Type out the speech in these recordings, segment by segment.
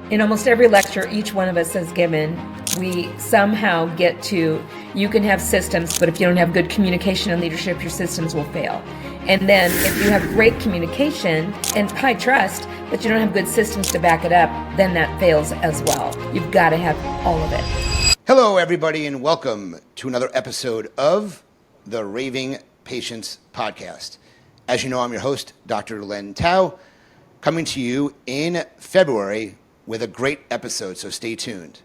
In almost every lecture each one of us has given, we somehow get to, you can have systems, but if you don't have good communication and leadership, your systems will fail. And then if you have great communication and high trust, but you don't have good systems to back it up, then that fails as well. You've got to have all of it. Hello, everybody, and welcome to another episode of the Raving Patients Podcast. As you know, I'm your host, Dr. Len Tao, coming to you in February with a great episode, so stay tuned.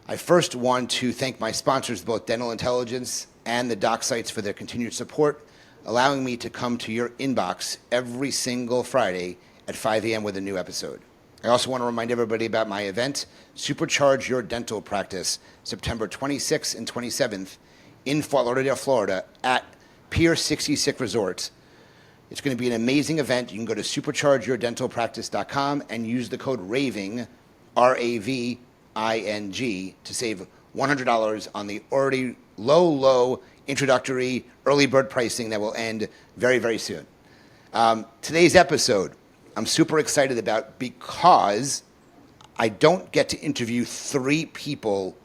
I first want to thank my sponsors, both Dental Intelligence and the doc sites, for their continued support, allowing me to come to your inbox every single Friday at 5 a.m. with a new episode. I also want to remind everybody about my event, Supercharge Your Dental Practice, September 26th and 27th in Fort Lauderdale, Florida at Pier 66 Resort. It's going to be an amazing event. You can go to superchargeyourdentalpractice.com and use the code RAVING, R-A-V-I-N-G, to save $100 on the already low introductory early bird pricing that will end very, very soon. Today's episode, I'm super excited about because I don't get to interview three people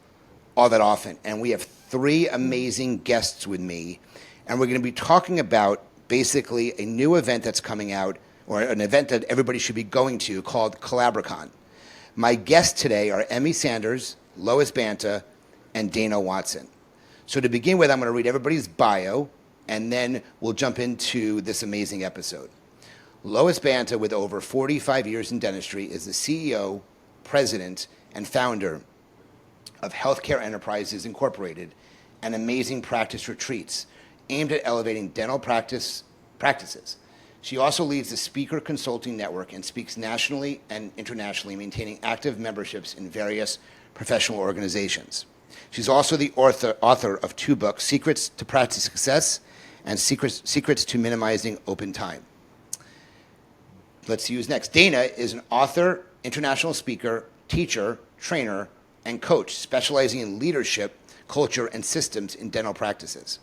all that often. And we have three amazing guests with me. And we're going to be talking about basically a new event that's coming out, or an event that everybody should be going to, called COLLABricon. My guests today are Emme Sanders, Lois Banta, and Dana Watson. So to begin with, I'm going to read everybody's bio, and then we'll jump into this amazing episode. Lois Banta, with over 45 years in dentistry, is the CEO, president, and founder of Healthcare Enterprises Incorporated and Amazing Practice Retreats, aimed at elevating dental practices. She also leads the Speaker Consulting Network and speaks nationally and internationally, maintaining active memberships in various professional organizations. She's also the author of two books, Secrets to Practice Success and Secrets to Minimizing Open Time. Let's see who's next. Dana is an author, international speaker, teacher, trainer, and coach, specializing in leadership, culture, and systems in dental practices.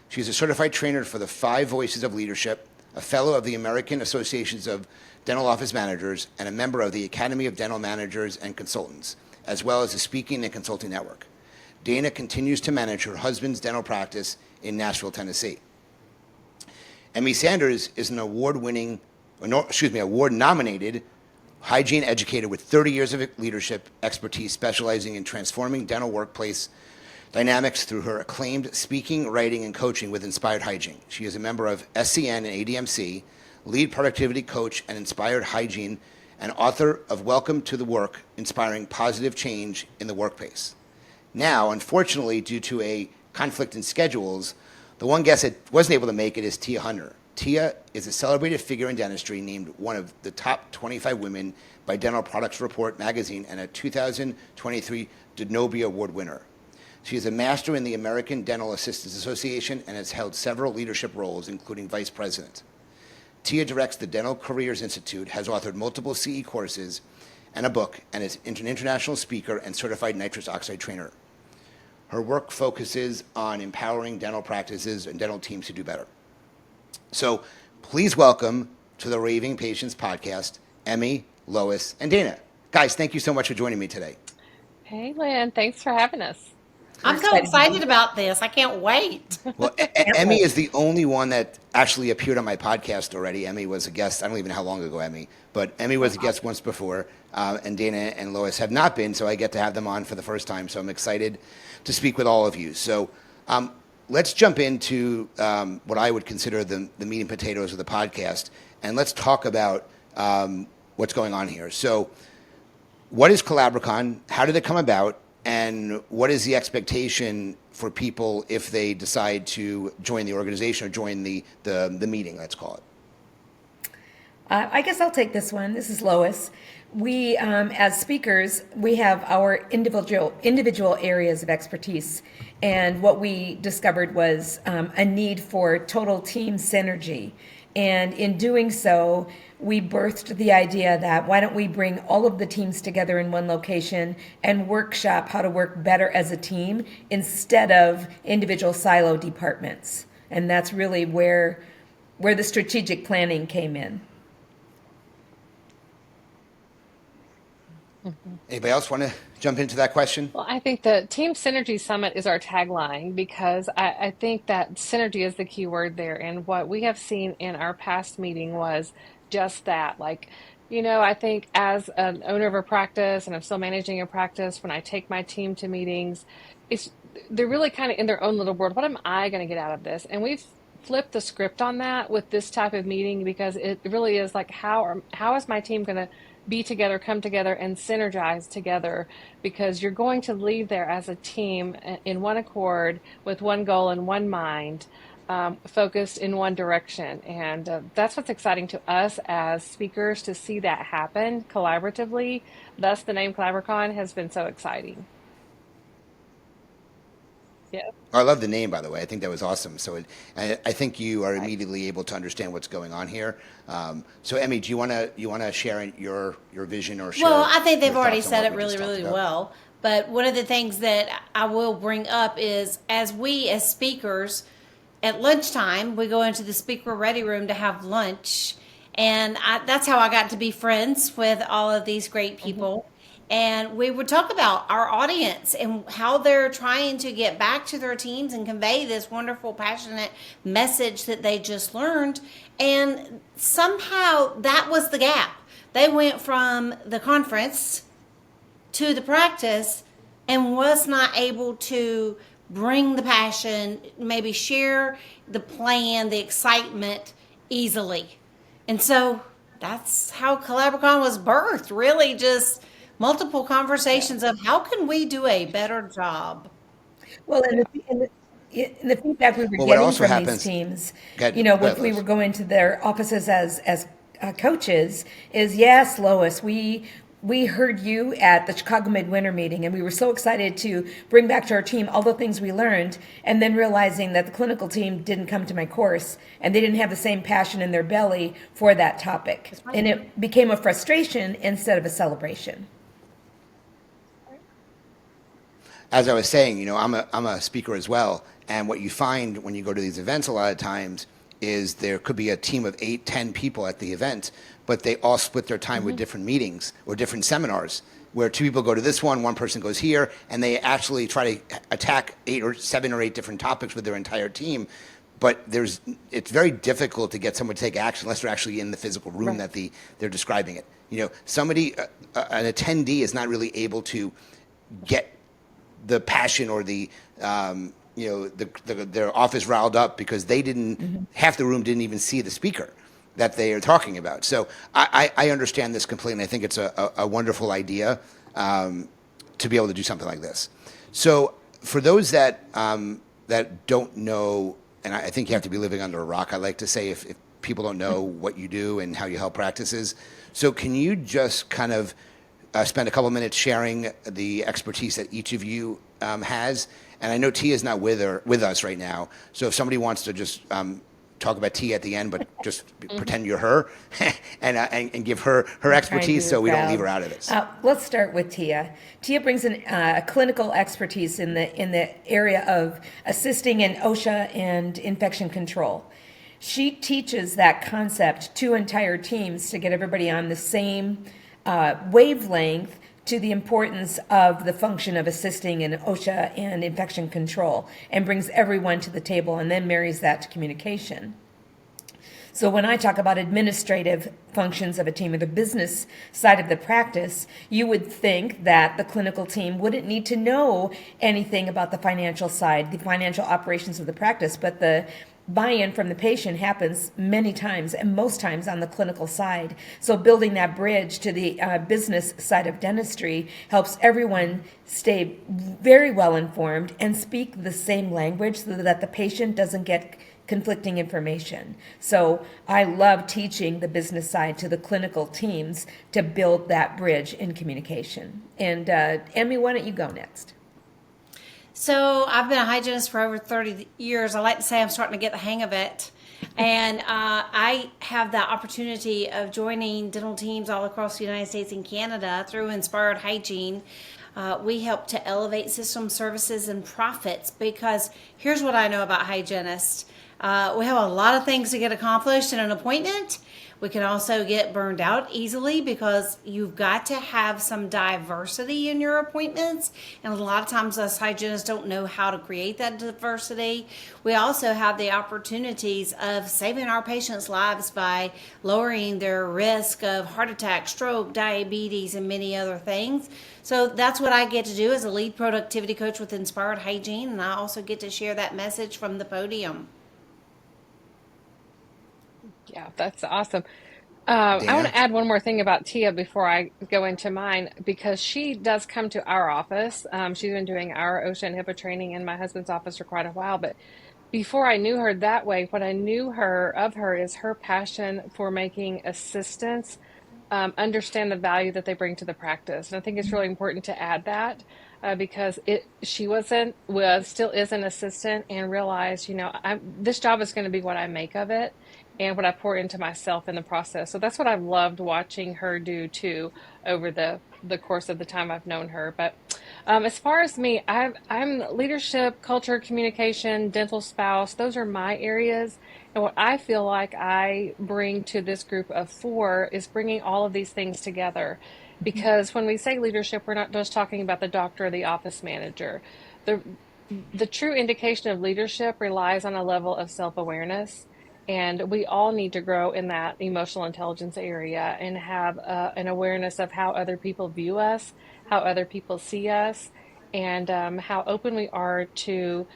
She's a certified trainer for the 5 Voices of Leadership, a fellow of the American Associations of Dental Office Managers, and a member of the Academy of Dental Managers and Consultants, as well as the Speaking and Consulting Network. Dana continues to manage her husband's dental practice in Nashville, Tennessee. Emme Sanders is an award-nominated hygiene educator with 30 years of leadership expertise, specializing in transforming dental workplace dynamics through her acclaimed speaking, writing, and coaching with Inspired Hygiene. She is a member of SCN and ADMC, lead productivity coach and Inspired Hygiene, and author of Welcome to the Work, Inspiring Positive Change in the Workplace. Now, unfortunately, due to a conflict in schedules, the one guest that wasn't able to make it is Tia Hunter. Tia is a celebrated figure in dentistry, named one of the top 25 women by Dental Products Report magazine and a 2023 Denobia Award winner. She is a master in the American Dental Assistants Association and has held several leadership roles, including vice president. Tia directs the Dental Careers Institute, has authored multiple CE courses and a book, and is an international speaker and certified nitrous oxide trainer. Her work focuses on empowering dental practices and dental teams to do better. So please welcome to the Raving Patients Podcast, Emme, Lois, and Dana. Guys, thank you so much for joining me today. Hey, Lynn, thanks for having us. I'm so excited about this. I can't wait. Well, Emme is the only one that actually appeared on my podcast already. Emme was a guest. I don't even know how long ago, Emme, but Emme was a guest once before, and Dana and Lois have not been, so I get to have them on for the first time. So I'm excited to speak with all of you. So let's jump into what I would consider the meat and potatoes of the podcast, and let's talk about what's going on here. So what is COLLABricon? How did it come about? And what is the expectation for people if they decide to join the organization or join the meeting, let's call it? I guess I'll take this one. This is Lois. We, as speakers, we have our individual areas of expertise. And what we discovered was a need for total team synergy. And in doing so, we birthed the idea that why don't we bring all of the teams together in one location and workshop how to work better as a team instead of individual silo departments. And that's really where the strategic planning came in. Anybody else want to jump into that question? Well, I think the Team Synergy Summit is our tagline because I think that synergy is the key word there. And what we have seen in our past meeting was just that. Like, I think as an owner of a practice and I'm still managing a practice, when I take my team to meetings, it's they're really kind of in their own little world. What am I going to get out of this? And we've flipped the script on that with this type of meeting because it really is like how is my team going to be together, come together, and synergize together because you're going to leave there as a team in one accord with one goal and one mind, focused in one direction. And that's what's exciting to us as speakers to see that happen collaboratively. Thus, the name COLLABricon has been so exciting. Yeah. I love the name, by the way. I think that was awesome. So I think you are immediately able to understand what's going on here. So, Emmy, do you want to share your vision or share? Well, I think they've your already thoughts on said what it we just really, talked really about? well. But one of the things that I will bring up is as we, as speakers, at lunchtime, we go into the speaker ready room to have lunch. And that's how I got to be friends with all of these great people. And we would talk about our audience and how they're trying to get back to their teams and convey this wonderful, passionate message that they just learned. And somehow that was the gap. They went from the conference to the practice and was not able to bring the passion, maybe share the plan, the excitement easily. And so that's how COLLABricon was birthed, really just multiple conversations of how can we do a better job. Well, and the feedback we were Well, what getting also from these happens? teams, Go ahead, when we Liz. were going to their offices as coaches, is yes, Lois, we heard you at the Chicago Midwinter meeting, and we were so excited to bring back to our team all the things we learned, and then realizing that the clinical team didn't come to my course, and they didn't have the same passion in their belly for that topic, and it became a frustration instead of a celebration. As I was saying, I'm a speaker as well, and what you find when you go to these events a lot of times is there could be a team of 8, 10 people at the event, but they all split their time with different meetings or different seminars, where 2 people go to this one person goes here, and they actually try to attack 7 or 8 different topics with their entire team. But it's very difficult to get someone to take action unless they're actually in the physical room that they're describing it. Somebody, an attendee is not really able to get the passion or their office riled up because they didn't half the room didn't even see the speaker that they are talking about. So I understand this completely. I think it's a wonderful idea to be able to do something like this. So for those that don't know, and I think you have to be living under a rock, I like to say, if people don't know what you do and how you help practices. So can you just kind of spend a couple minutes sharing the expertise that each of you has? And I know Tia's not with us right now, so if somebody wants to just talk about Tia at the end, but just pretend you're her and give her expertise, so we don't leave her out of this. Let's start with Tia. Tia brings in clinical expertise in the area of assisting in OSHA and infection control. She teaches that concept to entire teams to get everybody on the same wavelength to the importance of the function of assisting in OSHA and infection control, and brings everyone to the table and then marries that to communication. So when I talk about administrative functions of a team or the business side of the practice, you would think that the clinical team wouldn't need to know anything about the financial side, the financial operations of the practice, but the buy-in from the patient happens many times and most times on the clinical side. So building that bridge to the business side of dentistry helps everyone stay very well informed and speak the same language so that the patient doesn't get conflicting information. So I love teaching the business side to the clinical teams to build that bridge in communication. And Emmy, why don't you go next? So I've been a hygienist for over 30 years. I like to say I'm starting to get the hang of it. And I have the opportunity of joining dental teams all across the United States and Canada through Inspired Hygiene. We help to elevate system services and profits, because here's what I know about hygienists. We have a lot of things to get accomplished in an appointment. We can also get burned out easily because you've got to have some diversity in your appointments. And a lot of times us hygienists don't know how to create that diversity. We also have the opportunities of saving our patients' lives by lowering their risk of heart attack, stroke, diabetes, and many other things. So that's what I get to do as a lead productivity coach with Inspired Hygiene. And I also get to share that message from the podium. Yeah, that's awesome. I want Dana? to add one more thing about Tia before I go into mine, because she does come to our office. She's been doing our OSHA and HIPAA training in my husband's office for quite a while. But before I knew her that way, what I knew of her is her passion for making assistants understand the value that they bring to the practice. And I think it's really important to add that because she still is an assistant and realized, this job is going to be what I make of it and what I pour into myself in the process. So that's what I've loved watching her do too over the course of the time I've known her. But as far as me, I'm leadership, culture, communication, dental spouse. Those are my areas. And what I feel like I bring to this group of four is bringing all of these things together. Because when we say leadership, we're not just talking about the doctor or the office manager. The, the true indication of leadership relies on a level of self-awareness. And we all need to grow in that emotional intelligence area and have an awareness of how other people view us, how other people see us, and how open we are to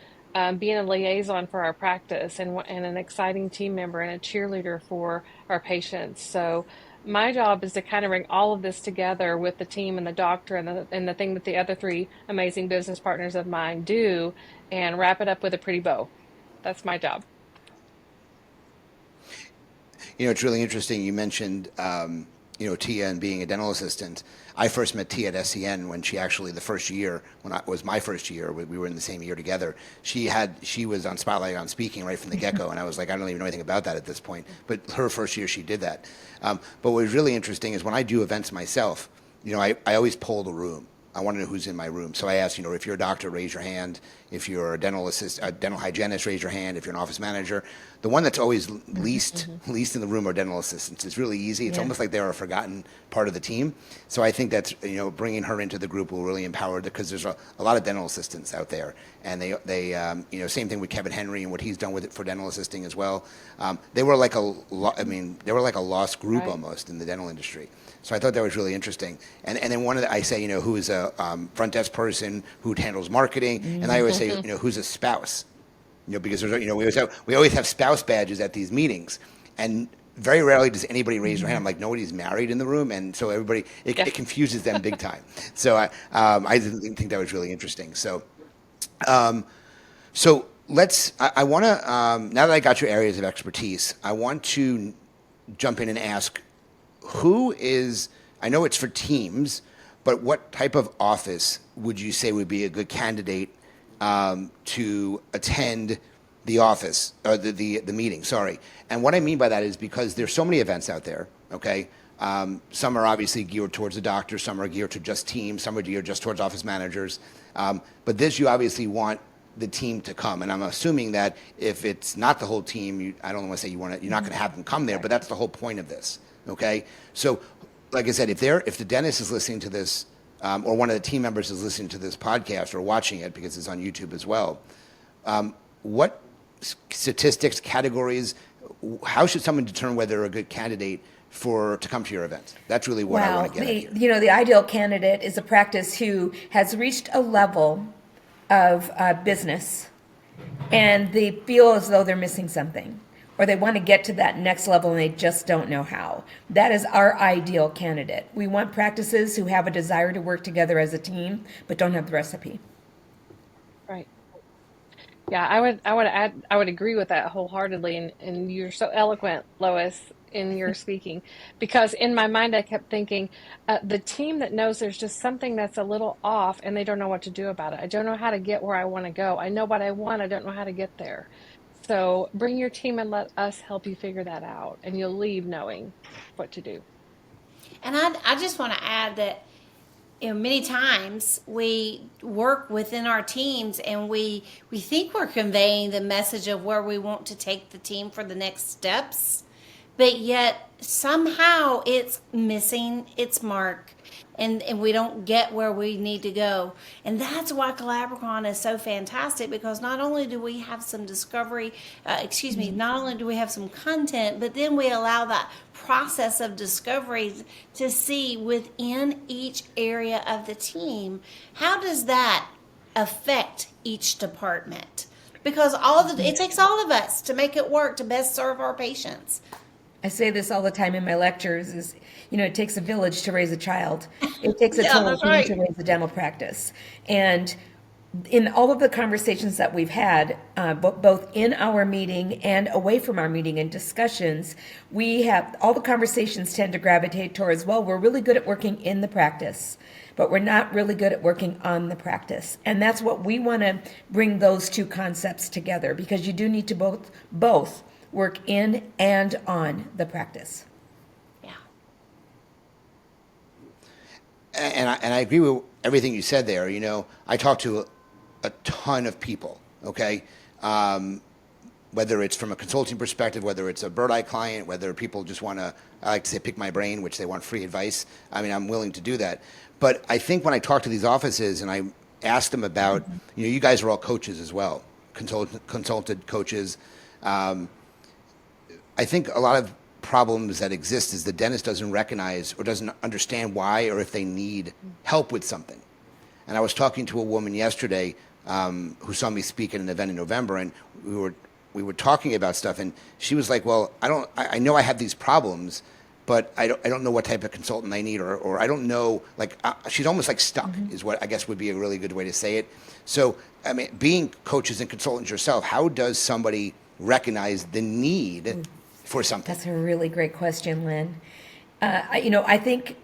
being a liaison for our practice and an exciting team member and a cheerleader for our patients. So my job is to kind of bring all of this together with the team and the doctor and the thing that the other three amazing business partners of mine do and wrap it up with a pretty bow. That's my job. It's really interesting. You mentioned, Tia and being a dental assistant. I first met Tia at SEN when she actually, the first year, when it was my first year, we were in the same year together. She was on Spotlight on speaking right from the get-go, and I was like, I don't even know anything about that at this point. But her first year, she did that. But what was really interesting is when I do events myself, I always poll the room. I want to know who's in my room. So I ask, if you're a doctor, raise your hand. If you're a dental hygienist, raise your hand. If you're an office manager, the one that's always least in the room are dental assistants. It's really easy. It's almost like they're a forgotten part of the team. So I think that's, bringing her into the group will really empower her because there's a lot of dental assistants out there. And they same thing with Kevin Henry and what he's done with it for dental assisting as well. They were like they were like a lost group almost in the dental industry. So I thought that was really interesting. And then I say, who is a front desk person who handles marketing, and I always say, who's a spouse, because there's, we always have spouse badges at these meetings, and very rarely does anybody raise their hand. I'm like, nobody's married in the room, and so everybody it confuses them big time. So I didn't think that was really interesting. So let's. I want to now that I got your areas of expertise, I want to jump in and ask. I know it's for teams, but what type of office would you say would be a good candidate to attend the office or the meeting? Sorry. And what I mean by that is because there's so many events out there. Okay. Some are obviously geared towards the doctor. Some are geared to just teams. Some are geared just towards office managers. But this, you obviously want the team to come. And I'm assuming that if it's not the whole team, I don't want to say you're not going to have them come there, but that's the whole point of this. Okay, so like I said, if the dentist is listening to this, or one of the team members is listening to this podcast or watching it because it's on YouTube as well, what statistics, categories, how should someone determine whether they're a good candidate to come to your event? That's really what I want to get at here. The ideal candidate is a practice who has reached a level of business, and they feel as though they're missing something, or they want to get to that next level and they just don't know how. That is our ideal candidate. We want practices who have a desire to work together as a team, but don't have the recipe. Right. Yeah, I would agree with that wholeheartedly. And you're so eloquent, Lois, in your speaking, because in my mind, I kept thinking, the team that knows there's just something that's a little off and they don't know what to do about it. I don't know how to get where I want to go. I know what I want. I don't know how to get there. So bring your team and let us help you figure that out, and you'll leave knowing what to do. And I just want to add that, many times we work within our teams and we think we're conveying the message of where we want to take the team for the next steps. but yet somehow it's missing its mark, and we don't get where we need to go. And that's why COLLABricon is so fantastic, because not only do we have some discovery, not only do we have some content, but then we allow that process of discovery to see within each area of the team, how does that affect each department? Because it takes all of us to make it work to best serve our patients. I say this all the time in my lectures is, it takes a village to raise a child. It takes a Yeah, total that's team right. to raise a dental practice. And in all of the conversations that we've had, both in our meeting and away from our meeting and discussions, all the conversations tend to gravitate towards, well, we're really good at working in the practice, but we're not really good at working on the practice. And that's what we want to bring those two concepts together, because you do need to both work in and on the practice. Yeah. And I agree with everything you said there. I talk to a ton of people, okay? Whether it's from a consulting perspective, whether it's a bird eye client, whether people just want to, I like to say, pick my brain, which they want free advice. I mean, I'm willing to do that. But I think when I talk to these offices and I ask them about, you guys are all coaches as well, consulted coaches. I think a lot of problems that exist is the dentist doesn't recognize or doesn't understand why or if they need help with something. And I was talking to a woman yesterday who saw me speak at an event in November, and we were talking about stuff, and she was like, "Well, I know I have these problems, but I don't know what type of consultant I need, or I don't know." Like she's almost like stuck, is what I guess would be a really good way to say it. So, I mean, being coaches and consultants yourself, how does somebody recognize the need for something? That's a really great question, Lynn. I think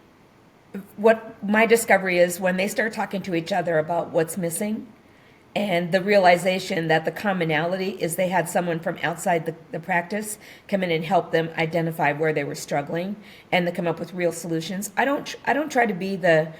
what my discovery is when they start talking to each other about what's missing, and the realization that the commonality is they had someone from outside the practice come in and help them identify where they were struggling and to come up with real solutions. I don't try to be the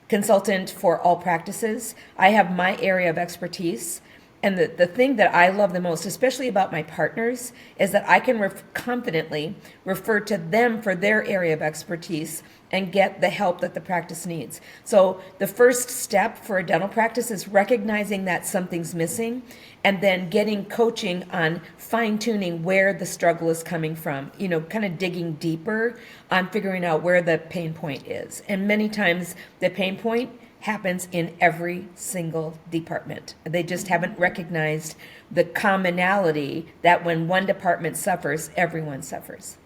consultant for all practices. I have my area of expertise. And the thing that I love the most, especially about my partners, is that I can confidently refer to them for their area of expertise and get the help that the practice needs. So the first step for a dental practice is recognizing that something's missing and then getting coaching on fine-tuning where the struggle is coming from, kind of digging deeper on figuring out where the pain point is. And many times the pain point happens in every single department. They just haven't recognized the commonality that when one department suffers, everyone suffers.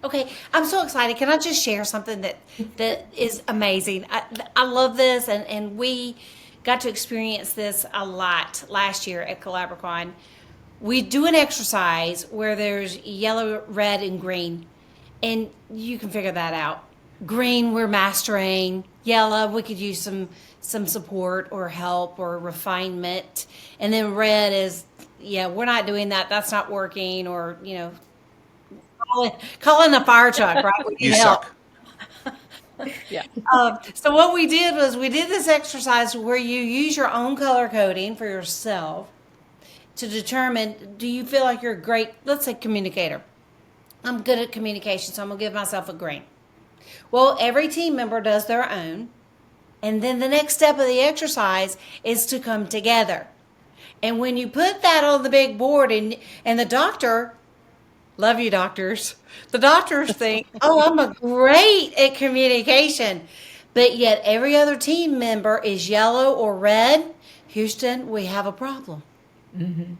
Okay, I'm so excited. Can I just share something that is amazing? I love this, and we got to experience this a lot last year at COLLABricon. We do an exercise where there's yellow, red, and green, and you can figure that out. Green, we're mastering. Yellow, we could use some support or help or refinement. And then red is, yeah, we're not doing that. That's not working. Or, call in a fire truck, right? We need You help. suck. Yeah. So what we did was we did this exercise where you use your own color coding for yourself to determine, do you feel like you're a great, let's say, communicator. I'm good at communication, so I'm going to give myself a green. Well, every team member does their own. And then the next step of the exercise is to come together. And when you put that on the big board and the doctor, love you doctors, the doctors think, oh, I'm a great at communication. But yet every other team member is yellow or red. Houston, we have a problem. Mm-hmm.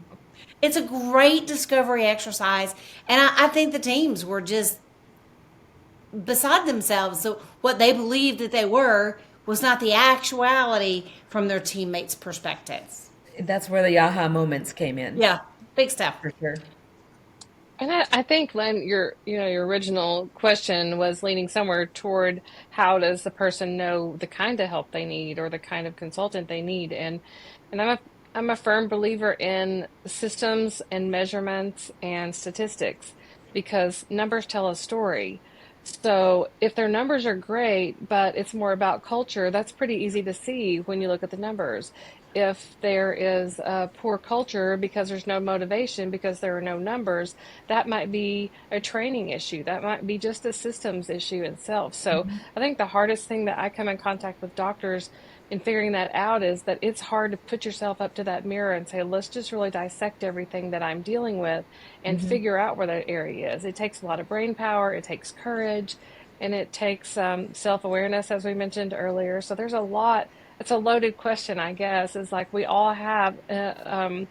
It's a great discovery exercise. And I think the teams were just beside themselves. So what they believed that they were was not the actuality from their teammates' perspectives. That's where the aha moments came in. Yeah, big stuff. For sure. And I think, Len, your original question was leaning somewhere toward how does the person know the kind of help they need or the kind of consultant they need, and I'm a firm believer in systems and measurements and statistics because numbers tell a story. So if their numbers are great, but it's more about culture, that's pretty easy to see when you look at the numbers. If there is a poor culture because there's no motivation, because there are no numbers, that might be a training issue. That might be just a systems issue itself. So I think the hardest thing that I come in contact with doctors in figuring that out is that it's hard to put yourself up to that mirror and say, let's just really dissect everything that I'm dealing with and figure out where that area is. It takes a lot of brain power, it takes courage, and it takes self-awareness, as we mentioned earlier. So there's a lot. It's a loaded question, I guess. Is like we all have an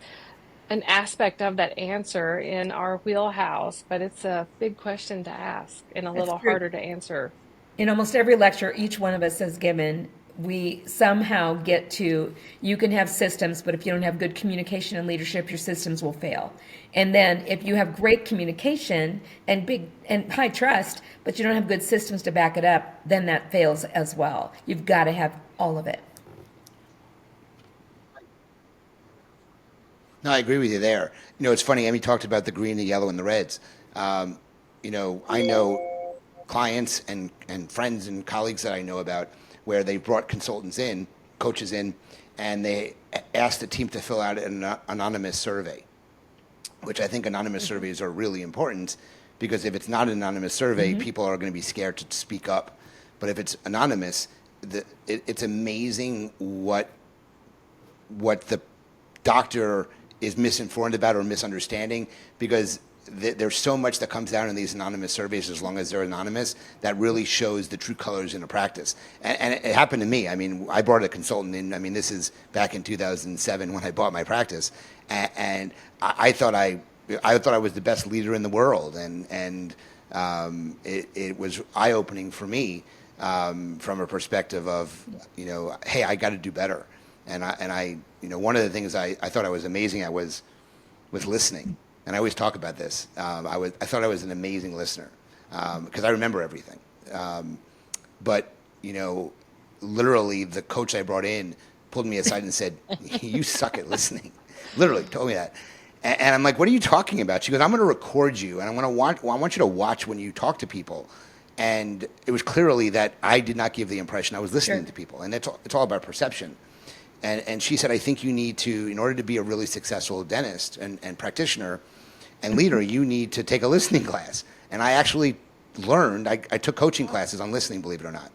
aspect of that answer in our wheelhouse, but it's a big question to ask and a That's little true. harder to answer. In almost every lecture each one of us has given, we somehow get to, you can have systems, but if you don't have good communication and leadership, your systems will fail. And then if you have great communication and big and high trust, but you don't have good systems to back it up, then that fails as well. You've got to have all of it. No, I agree with you there. It's funny. Emmy talked about the green, the yellow, and the reds. I know clients and friends and colleagues that I know about where they brought consultants in, coaches in, and they asked the team to fill out an anonymous survey, which I think anonymous surveys are really important because if it's not an anonymous survey, people are going to be scared to speak up. But if it's anonymous, it's amazing what the doctor is misinformed about or misunderstanding because there's so much that comes down in these anonymous surveys as long as they're anonymous that really shows the true colors in a practice. And it happened to me. I mean, I brought a consultant in. I mean, this is back in 2007 when I bought my practice. And I thought I was the best leader in the world. And it was eye-opening for me from a perspective of, hey, I got to do better. And one of the things I thought I was amazing at was listening. And I always talk about this. I thought I was an amazing listener because I remember everything. But literally, the coach I brought in pulled me aside and said, "You suck at listening." Literally told me that. And I'm like, "What are you talking about?" She goes, "I'm going to record you, and I want you to watch when you talk to people." And it was clearly that I did not give the impression I was listening to people, and it's all about perception. And she said, I think you need to, in order to be a really successful dentist and practitioner and leader, you need to take a listening class. And I actually learned, I took coaching classes on listening, believe it or not.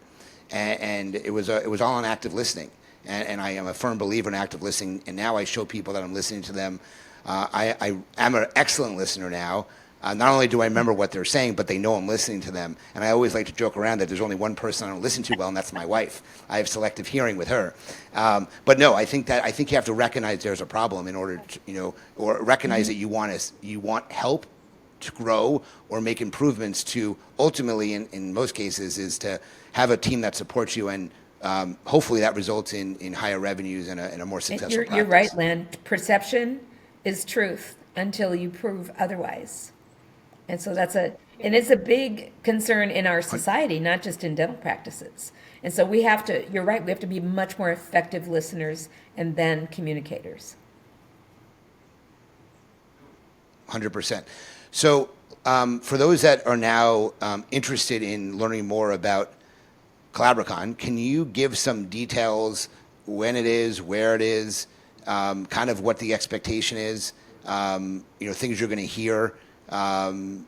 And it was all on active listening. And I am a firm believer in active listening. And now I show people that I'm listening to them. I am an excellent listener now. Not only do I remember what they're saying, but they know I'm listening to them. And I always like to joke around that there's only one person I don't listen to well, and that's my wife. I have selective hearing with her. But no, I think you have to recognize there's a problem in order to, or recognize that you want help to grow or make improvements to ultimately, in most cases, is to have a team that supports you and hopefully that results in higher revenues and a more successful practice. You're right, Lynn. Perception is truth until you prove otherwise. And so it's a big concern in our society, not just in dental practices. And so you're right, we have to be much more effective listeners and then communicators. 100%. So for those that are now interested in learning more about COLLABricon, can you give some details, when it is, where it is, kind of what the expectation is, things you're going to hear,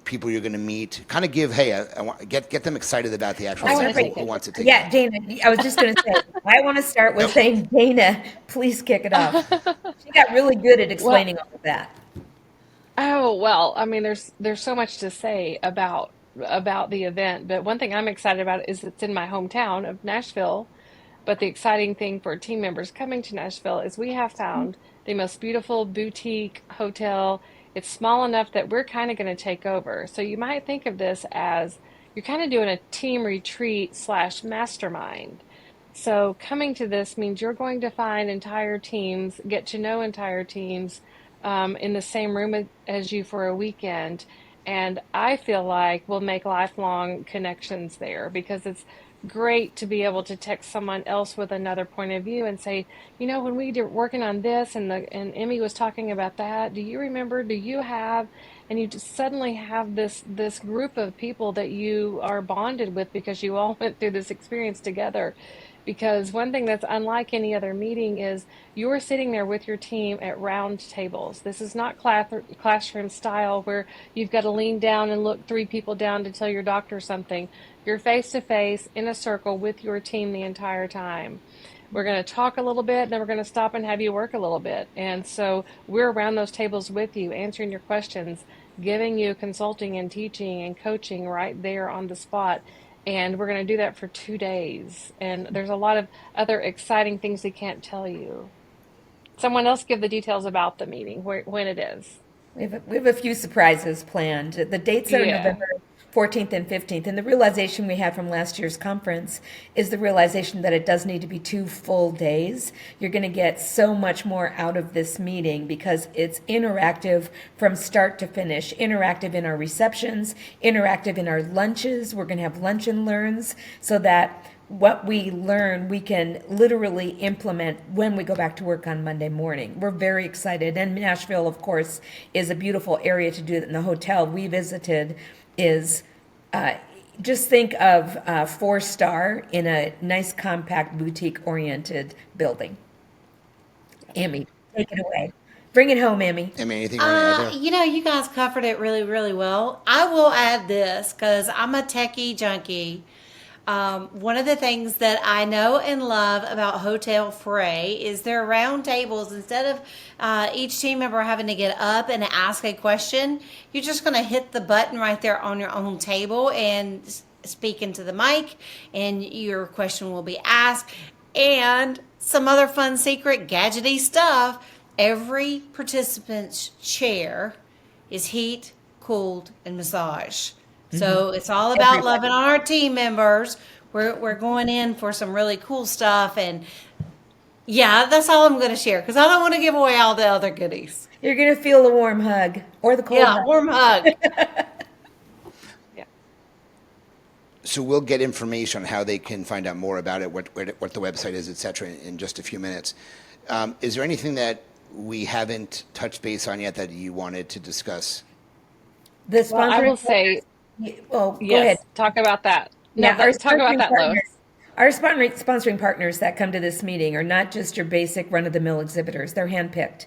people you're going to meet, kind of give, hey, get them excited about the actual event. Who wants to take it? Yeah, Dana, I was just going to say, I want to start with saying, Dana, please kick it off. She got really good at Well, explaining all of that. oh, well, I mean, there's so much to say about the event, but one thing I'm excited about is it's in my hometown of Nashville. But the exciting thing for team members coming to Nashville is we have found the most beautiful boutique hotel. It's small enough that we're kind of going to take over. So you might think of this as you're kind of doing a team retreat slash mastermind. So coming to this means you're going to find entire teams, get to know entire teams in the same room as you for a weekend. And I feel like we'll make lifelong connections there because it's great to be able to text someone else with another point of view and say, when we were working on this and Emmy was talking about that, do you remember, do you have? and you just suddenly have this group of people that you are bonded with because you all went through this experience together. Because one thing that's unlike any other meeting is you're sitting there with your team at round tables. This is not classroom style where you've got to lean down and look three people down to tell your doctor something. You're face to face in a circle with your team the entire time. We're going to talk a little bit, then we're going to stop and have you work a little bit. And so we're around those tables with you, answering your questions, giving you consulting and teaching and coaching right there on the spot. And we're going to do that for 2 days. And there's a lot of other exciting things we can't tell you. Someone else give the details about the meeting, when it is. We have a few surprises planned. The dates are Yeah. November 14th and 15th. And the realization we had from last year's conference is the realization that it does need to be 2 full days. You're going to get so much more out of this meeting because it's interactive from start to finish, interactive in our receptions, interactive in our lunches. We're going to have lunch and learns so that what we learn, we can literally implement when we go back to work on Monday morning. We're very excited. And Nashville, of course, is a beautiful area to do it. And the hotel we visited is, just think of 4-star in a nice, compact, boutique-oriented building. Emmy, take it away. Bring it home, Emmy. I mean, anything you want to add there? You know, you guys covered it really, really well. I will add this because I'm a techie junkie. One of the things that I know and love about Hotel Frey is their round tables. Instead of each team member having to get up and ask a question, you're just going to hit the button right there on your own table and speak into the mic, and your question will be asked. And some other fun, secret, gadgety stuff. Every participant's chair is heat, cooled, and massage. So it's all about loving on our team members. We're going in for some really cool stuff. And yeah, that's all I'm going to share because I don't want to give away all the other goodies. You're going to feel the warm hug or the cold Yeah, hug. warm hug. Yeah. So we'll get information on how they can find out more about it, what the website is, et cetera, in just a few minutes. Is there anything that we haven't touched base on yet that you wanted to discuss? The Well, I sponsoring will say, well, go yes, ahead. talk about that. No, Yeah, our talk about sponsoring that, Lois. partners, our sponsoring partners that come to this meeting are not just your basic run-of-the-mill exhibitors. They're handpicked.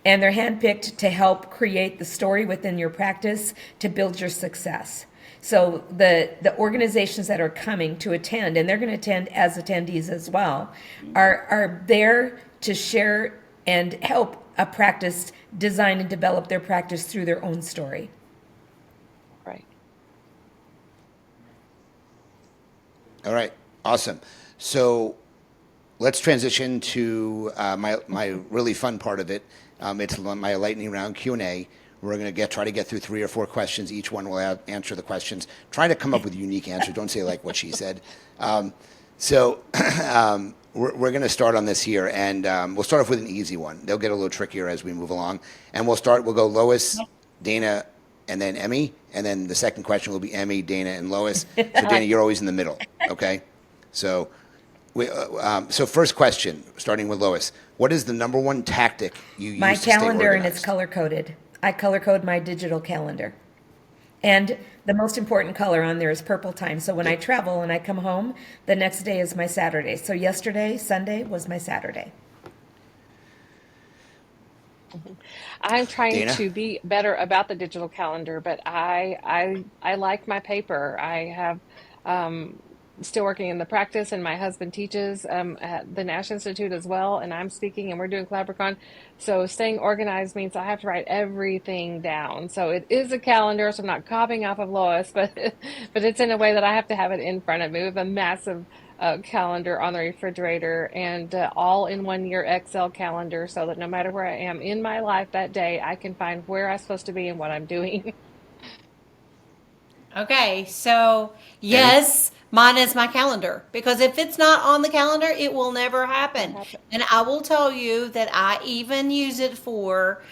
And they're handpicked to help create the story within your practice to build your success. So the organizations that are coming to attend, and they're going to attend as attendees as well, are there to share and help a practice design and develop their practice through their own story. Right. All right, awesome. So let's transition to my really fun part of it. It's my lightning round Q&A. We're going to try to get through 3 or 4 questions. Each one will answer the questions. Try to come up with a unique answer. Don't say like what she said. We're going to start on this here, and we'll start off with an easy one. They'll get a little trickier as we move along. And we'll go Lois, Dana, and then Emmy. And then the second question will be Emmy, Dana, and Lois. So Dana, you're always in the middle, okay? So first question, starting with Lois. What is the number one tactic you use My to stay calendar, and organized? it's color coded. I color code my digital calendar. And the most important color on there is purple time. So when I travel and I come home, the next day is my Saturday. So yesterday, Sunday, was my Saturday. I'm trying Dana? to be better about the digital calendar, but I like my paper. I have still working in the practice, and my husband teaches at the Nash Institute as well, and I'm speaking, and we're doing COLLABricon. So staying organized means I have to write everything down. So it is a calendar, so I'm not copying off of Lois, but it's in a way that I have to have it in front of me. We have a massive calendar on the refrigerator, and all in 1 year Excel calendar, so that no matter where I am in my life that day, I can find where I'm supposed to be and what I'm doing. Okay, so yes, mine is my calendar because if it's not on the calendar, it will never happen. And I will tell you that I even use it for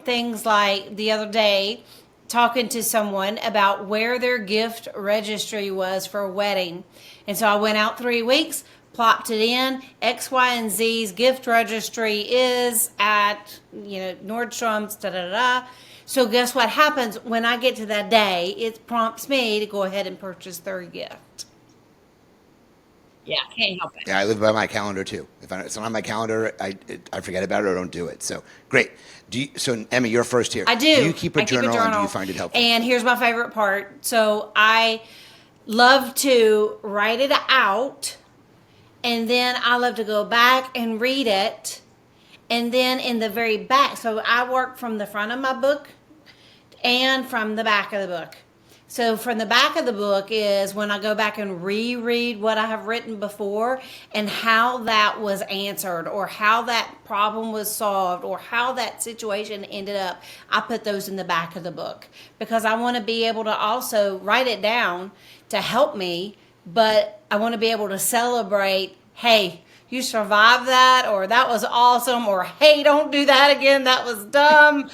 things like the other day talking to someone about where their gift registry was for a wedding. And so I went out 3 weeks, plopped it in. X, Y, and Z's gift registry is at, Nordstrom's, da da da. So guess what happens when I get to that day? It prompts me to go ahead and purchase their gift. Yeah, can't help it. Yeah, I live by my calendar too. If it's not on my calendar, I forget about it or don't do it. So great. So Emmy, you're first here. I do. Do you keep a I journal, and do you find it helpful? And here's my favorite part. So I love to write it out, and then I love to go back and read it. And then in the very back, so I work from the front of my book and from the back of the book. So from the back of the book is when I go back and reread what I have written before and how that was answered or how that problem was solved or how that situation ended up. I put those in the back of the book because I want to be able to also write it down to help me, but I want to be able to celebrate, hey, you survived that, or that was awesome, or hey, don't do that again, that was dumb.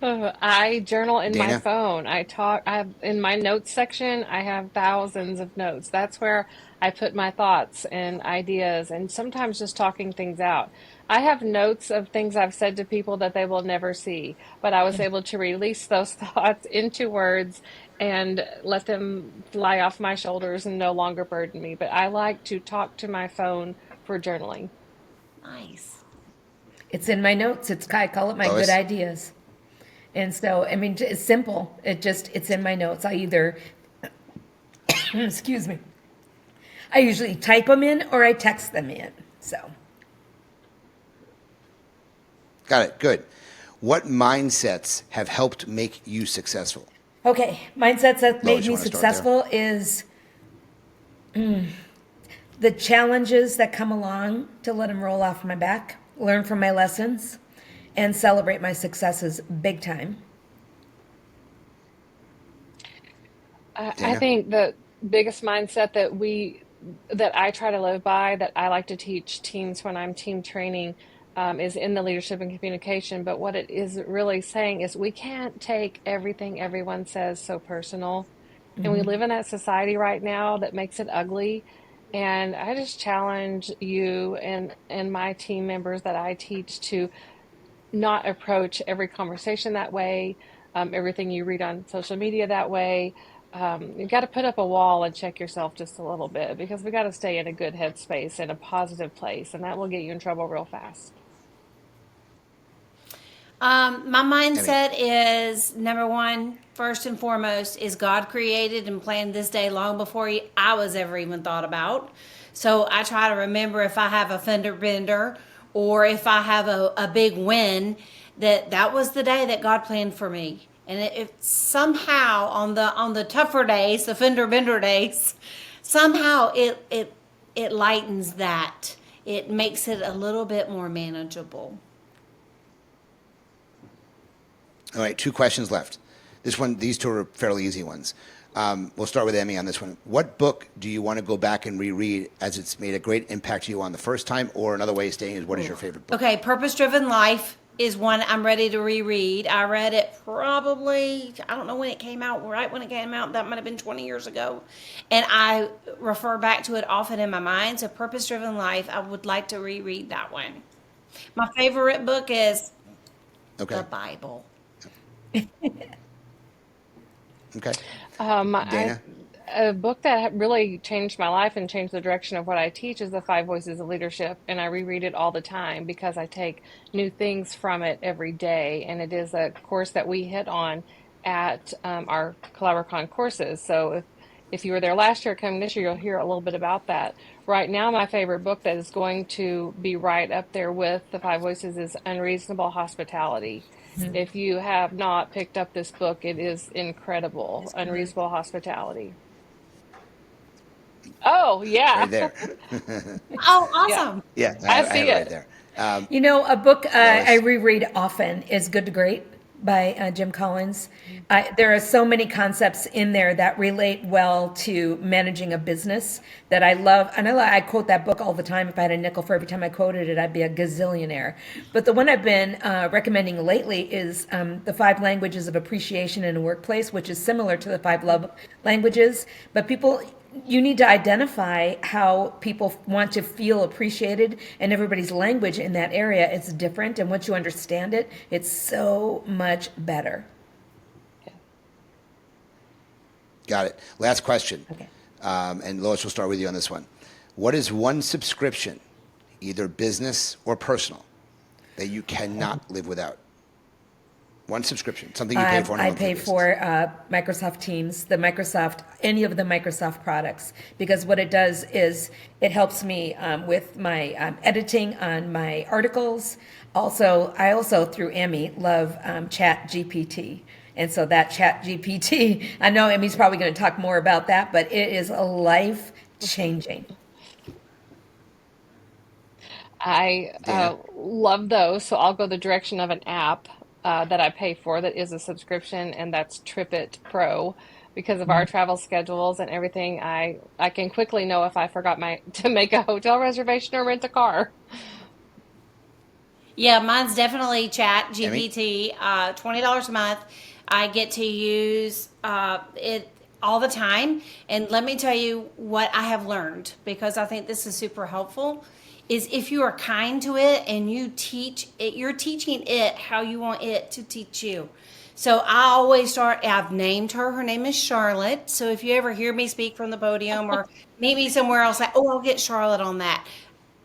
I journal in my Dana? phone. I have in my notes section, I have thousands of notes. That's where I put my thoughts and ideas and sometimes just talking things out. I have notes of things I've said to people that they will never see, but I was able to release those thoughts into words and let them fly off my shoulders and no longer burden me. But I like to talk to my phone for journaling. Nice. It's in my notes. I call it my good Lois? ideas. And so, I mean, it's simple. It's in my notes. I either, excuse me, I usually type them in or I text them in. So, Got it. Good. What mindsets have helped make you successful? okay, mindsets that Lois, made you me wanna start there? successful is the challenges that come along, to let them roll off my back, learn from my lessons, and celebrate my successes big time. I Dana? think the biggest mindset that I try to live by, that I like to teach teams when I'm team training, is in the leadership and communication. But what it is really saying is we can't take everything everyone says so personal. And we live in that society right now that makes it ugly. And I just challenge you and my team members that I teach to not approach every conversation that way, everything you read on social media that way. You got to put up a wall and check yourself just a little bit because we got to stay in a good headspace and a positive place, and that will get you in trouble real fast. My Emmy? mindset is number one, first and foremost, is God created and planned this day long before I was ever even thought about. So I try to remember if I have a fender bender or if I have a big win, that was the day that God planned for me. And if somehow on the tougher days, the fender bender days, somehow it lightens that. It makes it a little bit more manageable. All right, 2 questions left. These two are fairly easy ones. We'll start with Emmy on this one. What book do you want to go back and reread as it's made a great impact to you on the first time? Or another way of saying is, what is your favorite book? Okay, Purpose Driven Life is one I'm ready to reread. I read it probably, I don't know when it came out, right when it came out, that might have been 20 years ago. And I refer back to it often in my mind. So Purpose Driven Life, I would like to reread that one. My favorite book is Okay. the Bible. Okay. I, Dana? a book that really changed my life and changed the direction of what I teach is The Five Voices of Leadership, and I reread it all the time because I take new things from it every day, and it is a course that we hit on at our COLLABricon courses. So if you were there last year, coming this year, you'll hear a little bit about that. Right now, my favorite book that is going to be right up there with The Five Voices is Unreasonable Hospitality. If you have not picked up this book, it is incredible. Unreasonable Hospitality. Oh, Right yeah. there. Oh, Yeah, awesome. Yeah, I I have see it right it. there. You know, a book I Lois? reread often is Good to Great by Jim Collins. There are so many concepts in there that relate well to managing a business that I love. And I quote that book all the time. If I had a nickel for every time I quoted it, I'd be a gazillionaire. But the one I've been recommending lately is The Five Languages of Appreciation in a Workplace, which is similar to the Five Love Languages. But people you need to identify how people want to feel appreciated, and everybody's language in that area is different. And once you understand it, it's so much better. Got it. Last question. Okay. And Lois, we'll start with you on this one. What is one subscription, either business or personal, that you cannot live without? One subscription, something you pay for on a I monthly pay basis. for Microsoft Teams, any of the Microsoft products, because what it does is it helps me with my editing on my articles. Also, I also through Emme love Chat GPT. And so that Chat GPT, I know Emmy's probably going to talk more about that, but it is a life changing. I Dana? love those, so I'll go the direction of an app that I pay for that is a subscription, and that's TripIt Pro. Because of our travel schedules and everything, I can quickly know if I forgot to make a hotel reservation or rent a car. Yeah, mine's definitely Chat Emmy? GPT. $20 a month. I get to use it all the time. And let me tell you what I have learned, because I think this is super helpful. Is if you are kind to it and you teach it, you're teaching it how you want it to teach you. So I always start, I've named her. Her name is Charlotte. So if you ever hear me speak from the podium or meet me somewhere else, like, oh, I'll get Charlotte on that.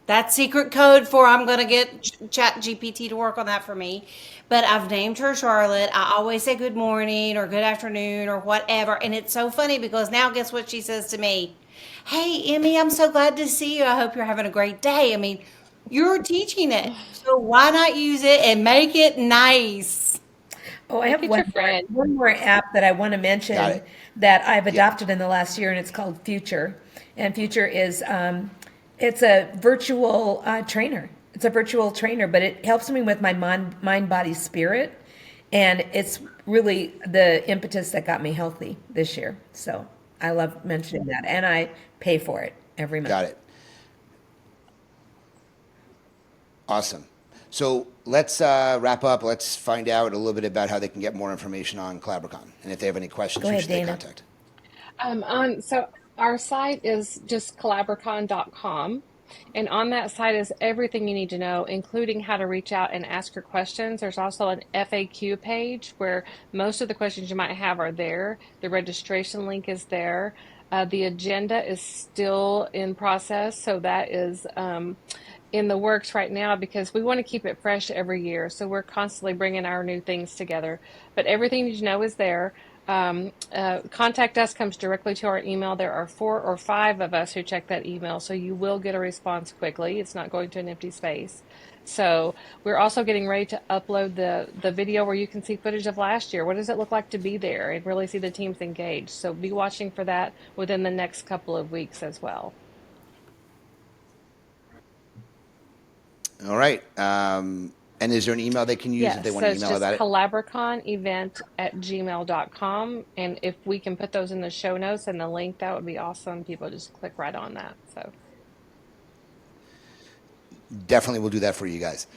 That's secret code for I'm going to get Chat GPT to work on that for me. But I've named her Charlotte. I always say good morning or good afternoon or whatever. And it's so funny because now guess what she says to me? Hey, Emmy, I'm so glad to see you. I hope you're having a great day. I mean, you're teaching it. So why not use it and make it nice? Oh, I Make have it your friend. one more app that I want to Got mention it. that I've Yeah. adopted in the last year, and it's called Future. And Future is it's a virtual trainer. It's a virtual trainer, but it helps me with my mind, body, spirit, and it's really the impetus that got me healthy this year. So I love mentioning that, and I pay for it every month. Got it. Awesome. So let's wrap up. Let's find out a little bit about how they can get more information on COLLABricon. And if they have any questions, Go who ahead, should they Dana. contact? So our site is just collabricon.com. And on that site is everything you need to know, including how to reach out and ask your questions. There's also an FAQ page where most of the questions you might have are there. The registration link is there. The agenda is still in process, so that is in the works right now because we want to keep it fresh every year. So we're constantly bringing our new things together. But everything you know is there. Contact us comes directly to our email. There are 4 or 5 of us who check that email, so you will get a response quickly. It's not going to an empty space. So we're also getting ready to upload the video where you can see footage of last year. What does it look like to be there and really see the teams engaged? So be watching for that within the next couple of weeks as well. All right. And is there an email they can use if Yes, they so want to it's email just about it? collabriconevent@gmail.com. And if we can put those in the show notes and the link, that would be awesome. People just click right on that. So Definitely will do that for you guys.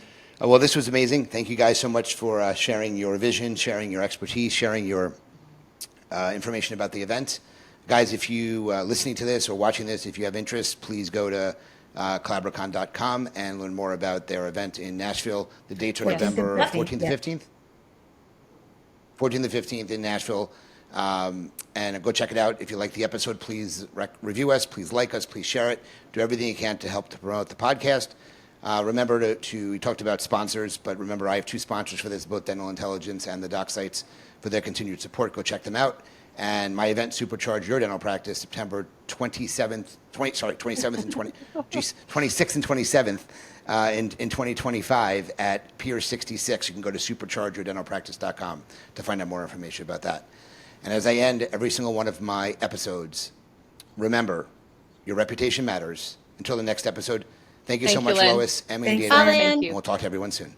Well, this was amazing. Thank you guys so much for sharing your vision, sharing your expertise, sharing your information about the event. Guys, if you listening to this or watching this, if you have interest, please go to collabricon.com and learn more about their event in Nashville. The dates are 14th and November 15th, 14th yeah. and 15th? 14th and 15th in Nashville. And go check it out. If you like the episode, please review us, please like us, please share it. Do everything you can to help to promote the podcast. Remember we talked about sponsors, but remember I have 2 sponsors for this, both Dental Intelligence and the Doc Sites, for their continued support. Go check them out. And my event, Supercharge Your Dental Practice, September 27th and 26th and 27th in 2025 at Pier 66. You can go to superchargeyourdentalpractice.com to find out more information about that. And as I end every single one of my episodes, remember, your reputation matters. Until the next episode, thank you so Thank you, much, Lynn. Lois, Emmy, and Thanks, Dana. Lynn. Bye, Thank Lynn. you. And we'll talk to everyone soon.